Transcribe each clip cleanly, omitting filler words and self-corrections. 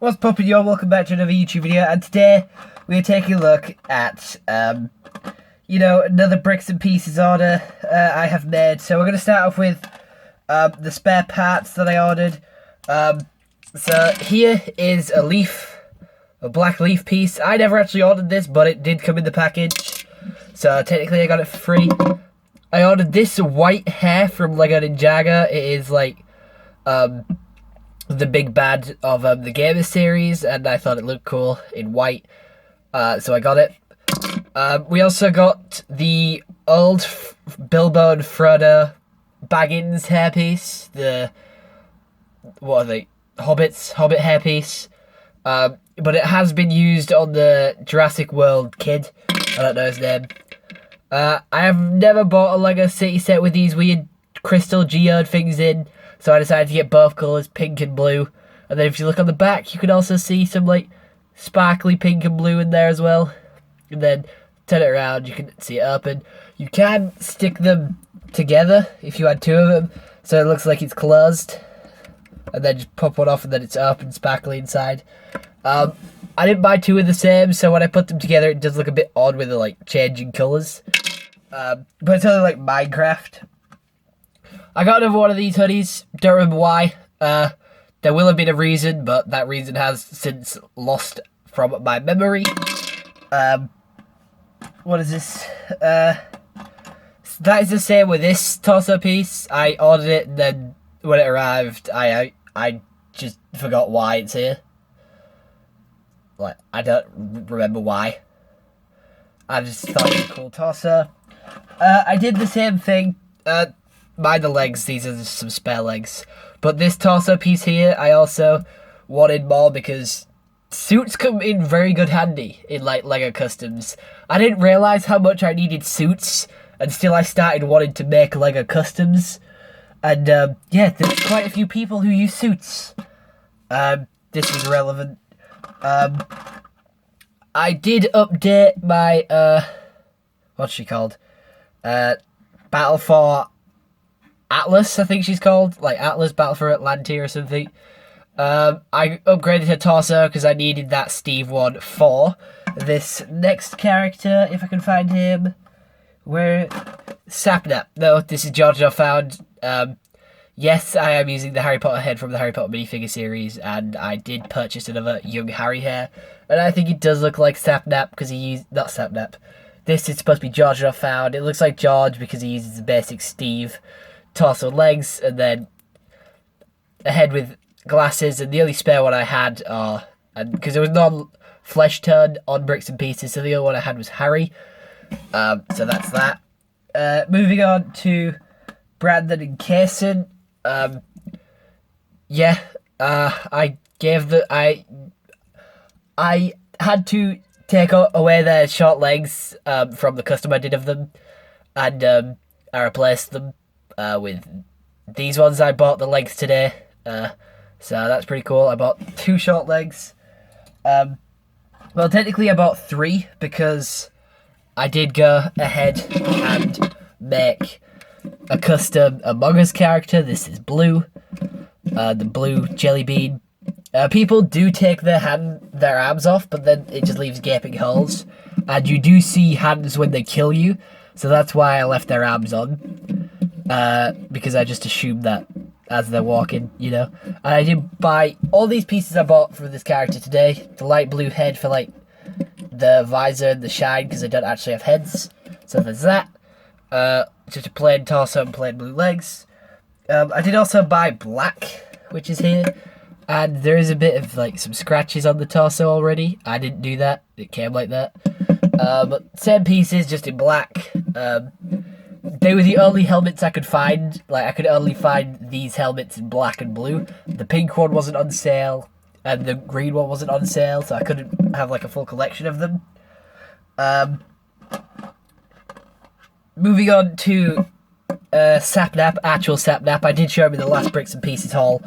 What's poppin', y'all? Welcome back to another YouTube video, and today we're taking a look at, another bricks and pieces order I have made. So we're going to start off with the spare parts that I ordered. So here is a black leaf piece. I never actually ordered this, but it did come in the package, so technically I got it for free. I ordered this white hair from Lego Ninjago. It is like, the big bad of the Gamer series, and I thought it looked cool in white, so I got it. We also got the old Bilbo and Frodo Baggins hairpiece, Hobbit hairpiece, but it has been used on the Jurassic World kid. I don't know his name. I have never bought a Lego City set with these weird crystal geode things in, so I decided to get both colours, pink and blue. And then if you look on the back, you can also see some like sparkly pink and blue in there as well. And then turn it around, you can see it open. You can stick them together if you had two of them, so it looks like it's closed. And then just pop one off and then it's open, sparkly inside. I didn't buy two of the same, so when I put them together it does look a bit odd with the like changing colours. But it's only like Minecraft. I got another one of these hoodies, don't remember why. There will have been a reason, but that reason has since lost from my memory. What is this? That is the same with this torso piece. I ordered it, and then when it arrived, I just forgot why it's here. Like, I don't remember why. I just thought it was a cool torso. I did the same thing. Mind the legs, these are just some spare legs. But this torso piece here, I also wanted more because suits come in very good handy in like Lego Customs. I didn't realise how much I needed suits until I started wanting to make Lego Customs. And yeah, there's quite a few people who use suits. This is relevant. I did update my, what's she called? Battle for Atlas, I think she's called. Like Atlas Battle for Atlantia or something. I upgraded her torso because I needed that Steve one for this next character, if I can find him. Where? Sapnap. No, this is George I found. Yes, I am using the Harry Potter head from the Harry Potter minifigure series, and I did purchase another young Harry hair, and I think it does look like Sapnap because he used, not Sapnap. This is supposed to be George I found. It looks like George because he uses the basic Steve torso legs, and then a head with glasses, and the only spare one I had are, and because there was non-flesh tone on bricks and pieces, so the only one I had was Harry. So that's that. Moving on to Brandon and Kaysen. I had to take away their short legs from the custom I did of them, and I replaced them with these ones. I bought the legs today, so that's pretty cool. I bought 2 short legs. Well, technically I bought 3 because I did go ahead and make a custom Among Us character. This is Blue, the blue jelly bean. People do take their arms off, but then it just leaves gaping holes, and you do see hands when they kill you, so that's why I left their arms on, because I just assumed that as they're walking, you know. And I did buy all these pieces I bought for this character today. The light blue head for like the visor and the shine, because I don't actually have heads, so there's that. Just a plain torso and plain blue legs. I did also buy black, which is here, and there is a bit of like some scratches on the torso already. I didn't do that, it came like that. But same pieces, just in black. They were the only helmets I could find. Like, I could only find these helmets in black and blue. The pink one wasn't on sale, and the green one wasn't on sale, so I couldn't have like a full collection of them. Moving on to Sapnap, actual Sapnap. I did show him in the last Bricks and Pieces haul,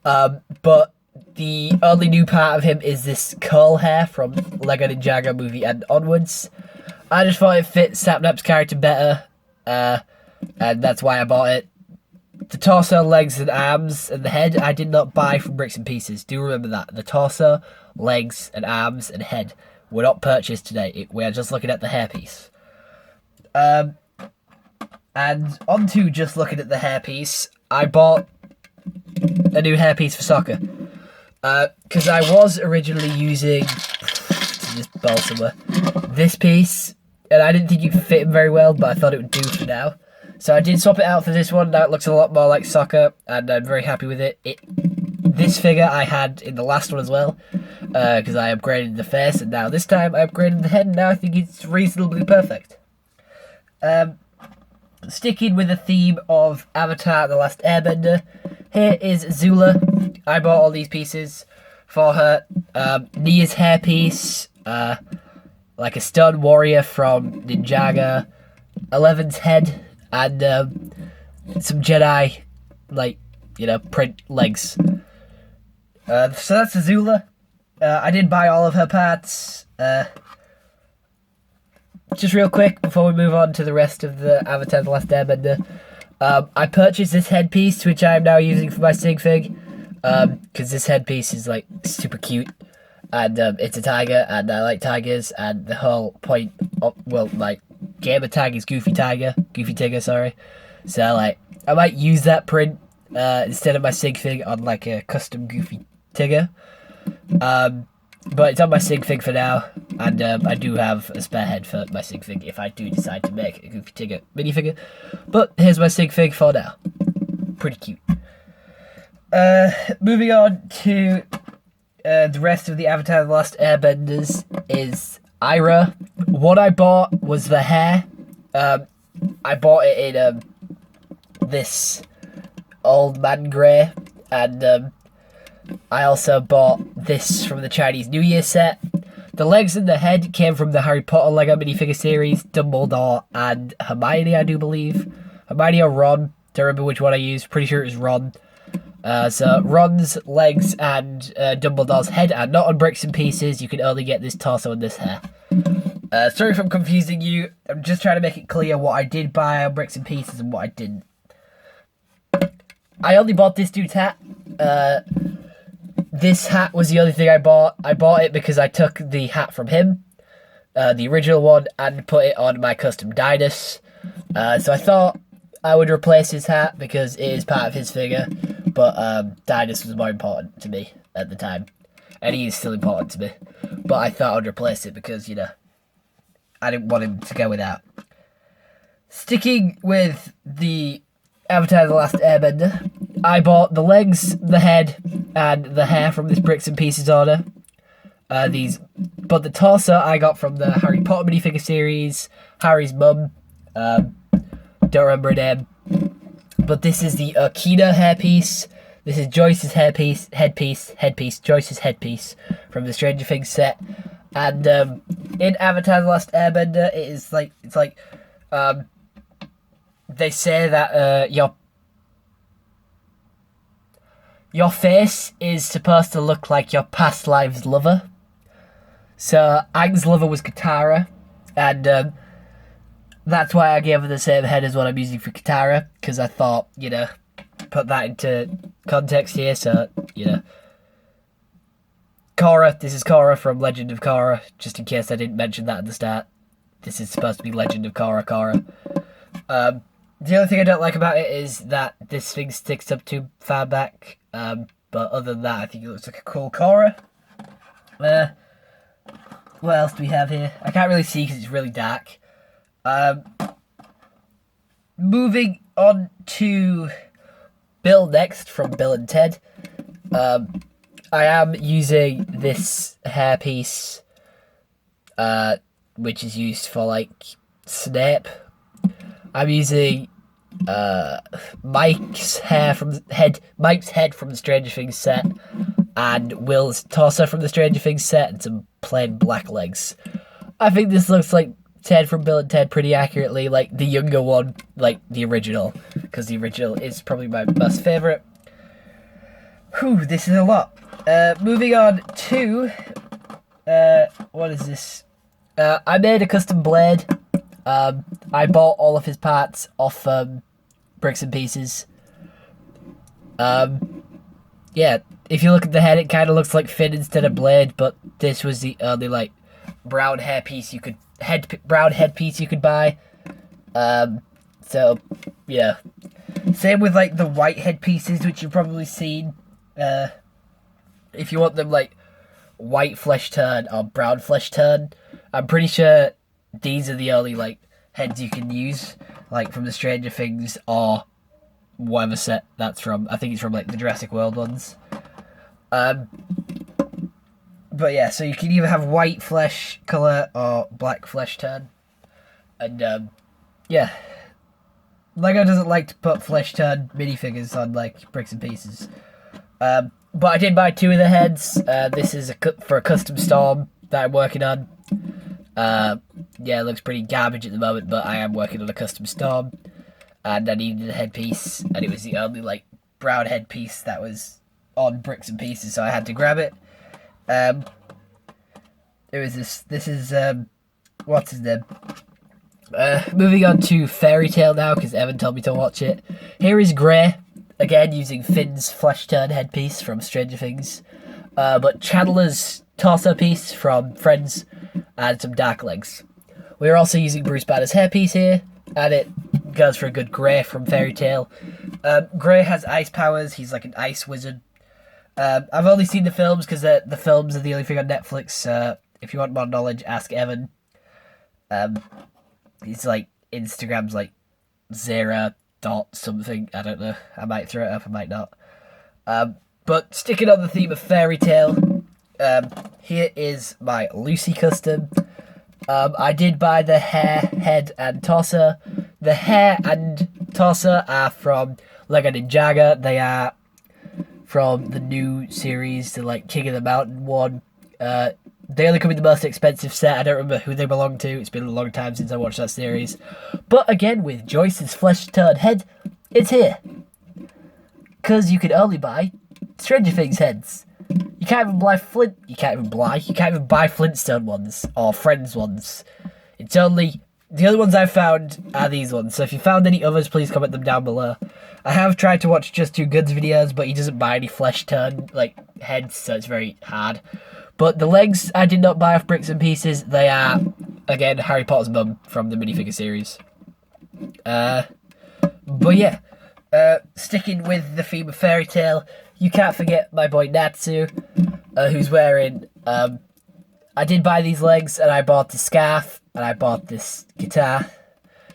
but the only new part of him is this curl hair from Lego Ninjago movie and onwards. I just thought it fit Sapnap's character better, and that's why I bought it. the torso, legs, and arms, and the head I did not buy from Bricks and Pieces. Do remember that. The torso, legs, and arms, and head were not purchased today. We are just looking at the hairpiece. And onto just looking at the hairpiece, I bought a new hairpiece for soccer. Because I was originally using this balsamer, this piece, and I didn't think it fit him very well, but I thought it would do for now. So I did swap it out for this one. Now it looks a lot more like soccer, and I'm very happy with it. This figure I had in the last one as well, because I upgraded the face, and now this time I upgraded the head, and now I think it's reasonably perfect. Sticking with the theme of Avatar: The Last Airbender, here is Zula. I bought all these pieces for her. Nia's hairpiece, like a stone warrior from Ninjaga, Eleven's head, and some Jedi, print legs. So that's Azula. I did buy all of her parts. Just real quick before we move on to the rest of the Avatar: The Last Airbender, I purchased this headpiece, which I am now using for my Sig Fig, because this headpiece is like super cute, and it's a tiger, and I like tigers, and the whole point of, my gamer tag is Goofy Tigger, sorry. So like I might use that print instead of my Sig Fig on like a custom Goofy Tigger. But it's on my Sig Fig for now, and I do have a spare head for my Sig Fig if I do decide to make a Goofy Tigger minifigure. But here's my Sig Fig for now. Pretty cute. Moving on to the rest of the Avatar: The Last Airbenders is Aira. What I bought was the hair. I bought it in this old man grey, and I also bought this from the Chinese New Year set. The legs and the head came from the Harry Potter Lego minifigure series, Dumbledore and Hermione, I do believe. Hermione or Ron, don't remember which one I used, pretty sure it was Ron. So Ron's legs and Dumbledore's head are not on Bricks and Pieces. You can only get this torso and this hair. Sorry if I'm confusing you. I'm just trying to make it clear what I did buy on Bricks and Pieces and what I didn't. I only bought this dude's hat. This hat was the only thing I bought. I bought it because I took the hat from him, the original one, and put it on my custom Didus. So I thought I would replace his hat because it is part of his figure, but Didus was more important to me at the time, and he is still important to me. But I thought I'd replace it because, I didn't want him to go without. Sticking with the Avatar: The Last Airbender, I bought the legs, the head, and the hair from this Bricks and Pieces order. But the torso I got from the Harry Potter minifigure series, Harry's mum, don't remember her name. But this is the Okina hairpiece. This is Joyce's headpiece, Joyce's headpiece from the Stranger Things set. And in Avatar: The Last Airbender, it's like they say that your face is supposed to look like your past lives lover. So Aang's lover was Katara, and that's why I gave her the same head as what I'm using for Katara, because I thought, put that into context here, so, Korra, this is Korra from Legend of Korra, just in case I didn't mention that at the start. This is supposed to be Legend of Korra. The only thing I don't like about it is that this thing sticks up too far back. But other than that, I think it looks like a cool Korra. What else do we have here? I can't really see because it's really dark. Moving on to Bill next from Bill and Ted. I am using this hairpiece, which is used for Snape. I'm using Mike's head from the Stranger Things set, and Will's torso from the Stranger Things set, and some plain black legs. I think this looks like Ted from Bill and Ted pretty accurately, like the younger one, like the original, because the original is probably my most favourite. Whew, this is a lot. Moving on to what is this? I made a custom blade. I bought all of his parts off Bricks and Pieces. Yeah, if you look at the head, it kind of looks like Finn instead of Blade, but this was the only like brown headpiece you could buy. So yeah, same with like the white headpieces, which you've probably seen. If you want them like white flesh tone or brown flesh tone, I'm pretty sure these are the only like heads you can use, like from the Stranger Things or whatever set that's from. I think it's from like the Jurassic World ones. But yeah, so you can either have white flesh color or black flesh tone, and yeah, Lego doesn't like to put flesh tone minifigures on like bricks and pieces. But I did buy 2 of the heads. This is for a custom storm that I'm working on. Yeah, it looks pretty garbage at the moment, but I am working on a custom storm, and I needed a headpiece, and it was the only like brown headpiece that was on bricks and pieces, so I had to grab it. It was this. This is what's his name? Moving on to Fairy Tail now, because Evan told me to watch it. Here is Grey, again using Finn's flesh tone headpiece from Stranger Things, but Chandler's torso piece from Friends, and some dark legs. We're also using Bruce Banner's hairpiece here, and it goes for a good Grey from Fairy Tail. Grey has ice powers. He's like an ice wizard. I've only seen the films because the films are the only thing on Netflix. If you want more knowledge, ask Evan. He's like Instagram's like 0. something. I don't know. I might throw it up. I might not. But sticking on the theme of Fairy Tail, here is my Lucy custom. I did buy the hair, head, and torso. The hair and torso are from Lego Ninjago. They are from the new series, the like King of the Mountain one. They only come in the most expensive set. I don't remember who they belong to. It's been a long time since I watched that series. But again, with Joyce's flesh-toned head, it's here. Because you can only buy Stranger Things heads. You can't even buy You can't even buy Flintstone ones or Friends ones. It's only the other ones I've found are these ones. So if you found any others, please comment them down below. I have tried to watch Just Too Good's videos, but he doesn't buy any flesh-toned like heads, so it's very hard. But the legs I did not buy off bricks and pieces. They are again Harry Potter's mum from the minifigure series. But yeah, sticking with the theme of Fairy Tail, you can't forget my boy Natsu, who's wearing. I did buy these legs, and I bought the scarf, and I bought this guitar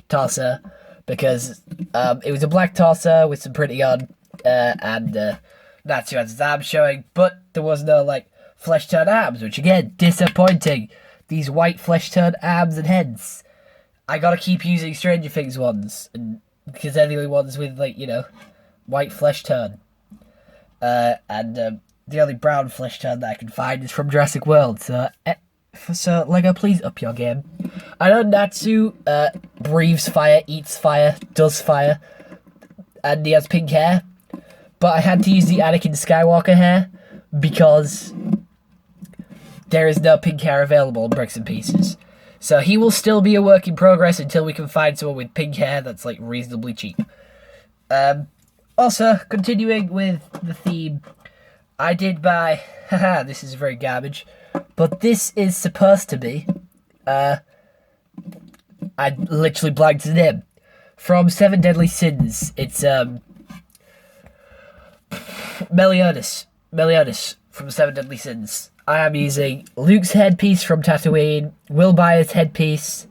torso because it was a black torso with some printing on, and Natsu has his arms showing, but there was no like flesh tone arms, which again disappointing. These white flesh tone arms and heads. I gotta keep using Stranger Things ones, and because they're the only ones with like white flesh tone. And the only brown flesh tone that I can find is from Jurassic World. So Lego, please up your game. I know Natsu breathes fire, eats fire, does fire, and he has pink hair. But I had to use the Anakin Skywalker hair because there is no pink hair available in bricks and pieces. So he will still be a work in progress until we can find someone with pink hair that's like reasonably cheap. Also, continuing with the theme, I did buy, this is very garbage, but this is supposed to be, I literally blanked his name, from Seven Deadly Sins. It's, Meliodas from Seven Deadly Sins. I am using Luke's headpiece from Tatooine, Will Byers' headpiece,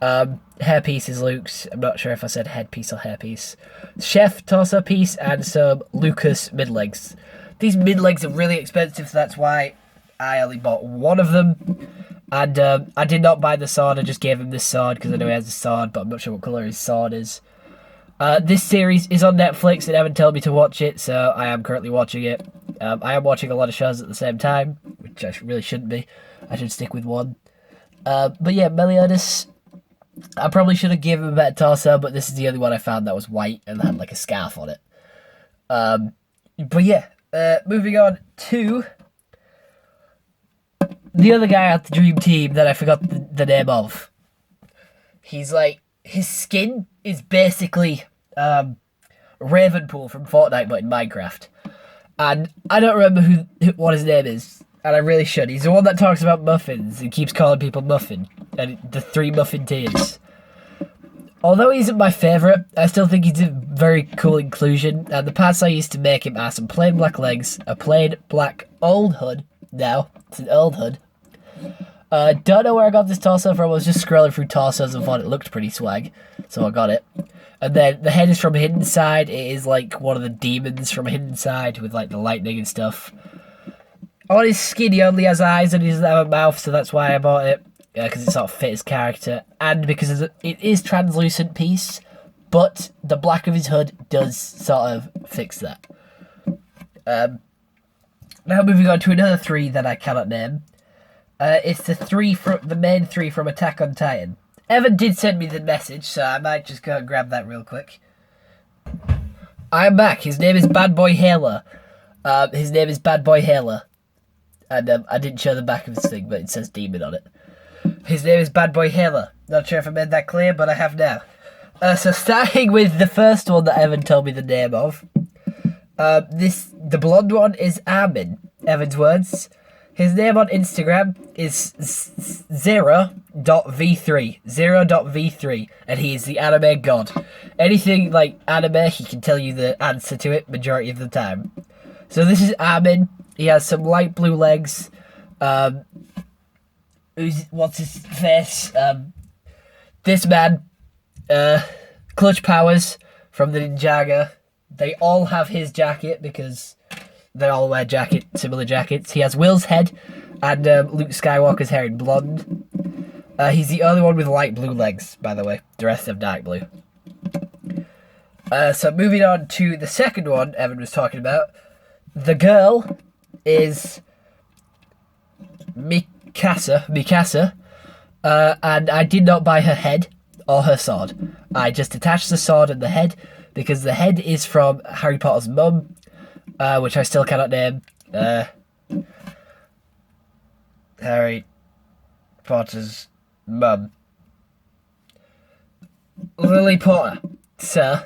hairpiece is Luke's, I'm not sure if I said headpiece or hairpiece, Chef torso piece, and some Lucas mid-legs. These mid-legs are really expensive, so that's why I only bought one of them, and I did not buy the sword. I just gave him this sword because I know he has a sword, but I'm not sure what colour his sword is. This series is on Netflix, and Evan told me to watch it, so I am currently watching it. I am watching a lot of shows at the same time, which I really shouldn't be. I should stick with one. But yeah, Meliodas, I probably should have given him a better torso, but this is the only one I found that was white and had like a scarf on it. But yeah, moving on to the other guy at the Dream Team that I forgot the name of. He's like, his skin is basically Ravenpool from Fortnite, but in Minecraft. And I don't remember what his name is, and I really should. He's the one that talks about muffins and keeps calling people muffin, and the 3 muffin tiers. Although he isn't my favourite, I still think he's a very cool inclusion, and the parts I used to make him are some plain black legs, a plain black old hood. Now, it's an old hood. Don't know where I got this torso from. I was just scrolling through torsos and thought it looked pretty swag, so I got it. And then the head is from Hidden Side. It is like one of the demons from Hidden Side with like the lightning and stuff. On his skin, he only has eyes and he doesn't have a mouth, so that's why I bought it. Because it sort of fit his character, and because it is translucent piece, but the black of his hood does sort of fix that. Now moving on to another 3 that I cannot name. It's the main 3 from Attack on Titan. Evan did send me the message, so I might just go and grab that real quick. I'm back. His name is Bad Boy Halo. And I didn't show the back of his thing, but it says demon on it. His name is Bad Boy Halo. Not sure if I made that clear, but I have now. So starting with the first one that Evan told me the name of. The blonde one is Armin, Evan's words. His name on Instagram is 0.v3, and he is the anime god. Anything like anime, he can tell you the answer to it majority of the time. So this is Armin. He has some light blue legs. What's his face? This man, Clutch Powers from the Ninjago. They all have his jacket because they all wear similar jackets. He has Will's head and Luke Skywalker's hair in blonde. He's the only one with light blue legs, by the way. The rest have dark blue. So moving on to the second one Evan was talking about. The girl is Mikasa, and I did not buy her head or her sword. I just attached the sword and the head because the head is from Harry Potter's mum, which I still cannot name. Harry Potter's mum. Lily Potter. So,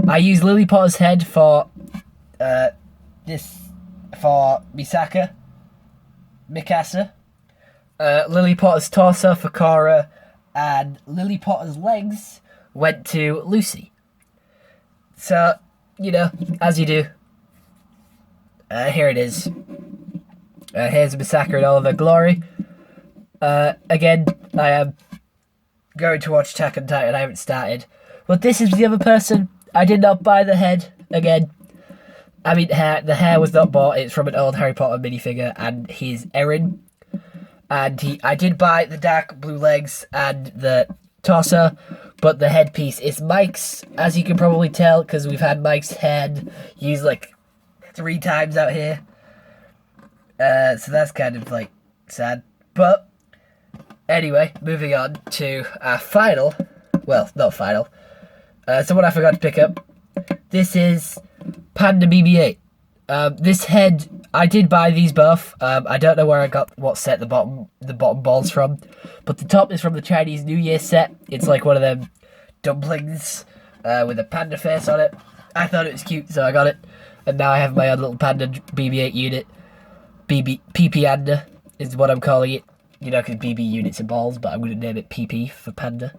I use Lily Potter's head for Mikasa. Lily Potter's torso for Cora, and Lily Potter's legs went to Lucy. So, as you do. Here it is. Here's Misaka in all of her glory. Again, I am going to watch Attack on Titan. I haven't started. But this is the other person. I did not buy the head. Again, I mean, the hair was not bought. It's from an old Harry Potter minifigure, and he's Eren. And I did buy the dark blue legs and the torso, but the headpiece is Mike's, as you can probably tell, because we've had Mike's head used like 3 times out here. So that's kind of like sad. But anyway, moving on to our final. Well, not final. Someone I forgot to pick up. This is Panda BB-8. This head, I did buy these both. I don't know where I got what set the bottom balls from, but the top is from the Chinese New Year set. It's like one of them dumplings with a panda face on it. I thought it was cute, so I got it. And now I have my own little Panda BB-8 unit. PP-anda is what I'm calling it. Because BB units are balls, but I'm going to name it PP for Panda.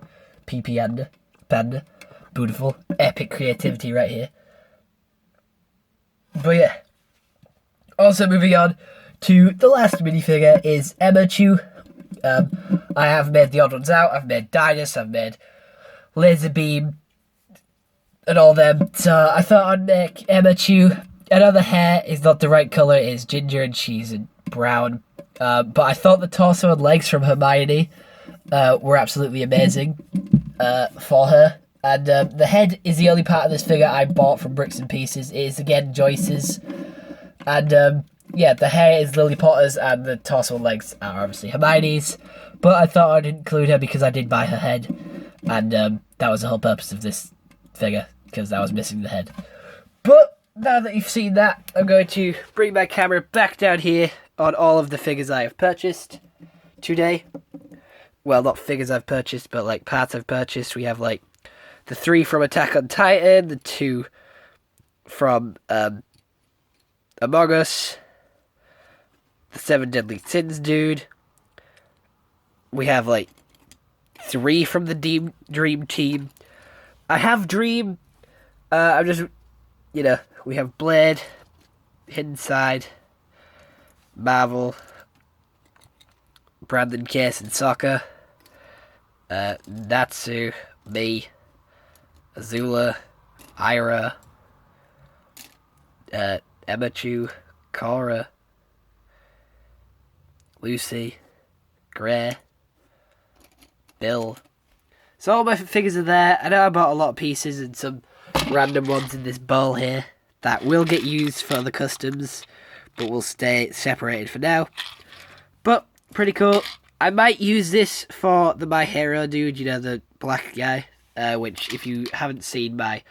PP-anda. Panda. Beautiful. Epic creativity right here. But yeah. Also moving on to the last minifigure is Emma Chu. I have made the odd ones out. I've made Dynus, I've made Laser Beam, and all them. So I thought I'd make Emma Chu. I know the hair is not the right colour, it is ginger and she's in brown. But I thought the torso and legs from Hermione were absolutely amazing for her. And the head is the only part of this figure I bought from Bricks and Pieces. It is again Joyce's. And yeah, the hair is Lily Potter's and the torso and legs are obviously Hermione's. But I thought I'd include her because I did buy her head. And that was the whole purpose of this figure, because I was missing the head. But now that you've seen that, I'm going to bring my camera back down here on all of the figures I have purchased today. Well, not figures I've purchased, but like parts I've purchased. We have like the 3 from Attack on Titan, the 2 from Among Us, the 7 Deadly Sins dude. We have like 3 from the Dream Team. I have Dream. I'm just, we have Blade, Hidden Side, Marvel, Brandon Case and Sokka, Natsu, me, Azula, Ira, Emachu, Korra, Lucy, Grey, Bill. So all my figures are there. I know I bought a lot of pieces and some random ones in this bowl here that will get used for the customs, but will stay separated for now. But pretty cool. I might use this for the My Hero dude, the black guy, which if you haven't seen my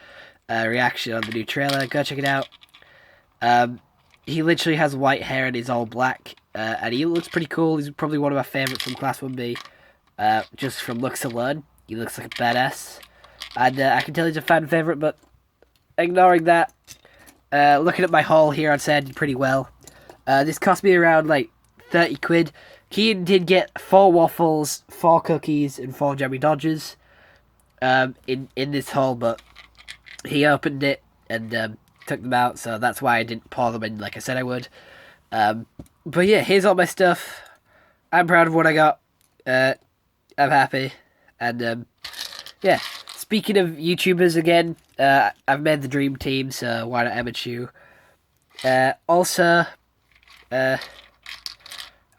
reaction on the new trailer, go check it out. He literally has white hair and is all black, and he looks pretty cool. He's probably one of my favourites from Class 1B, just from looks alone. He looks like a badass, and I can tell he's a fan favourite, but ignoring that, looking at my haul here, I'd say I did pretty well. This cost me around like 30 quid. Kean did get 4 waffles, 4 cookies, and 4 jammy dodgers in this haul, but he opened it and took them out, so that's why I didn't pour them in like I said I would. But yeah, here's all my stuff. I'm proud of what I got. I'm happy. And yeah, speaking of YouTubers again, I've made the Dream Team, so why not Emachu? Also, I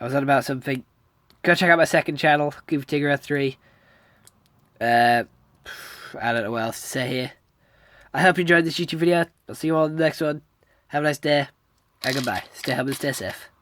was on about something. Go check out my second channel, Goofy Tigger 3. I don't know what else to say here. I hope you enjoyed this YouTube video. I'll see you all in the next one. Have a nice day, and goodbye. Stay home and stay safe.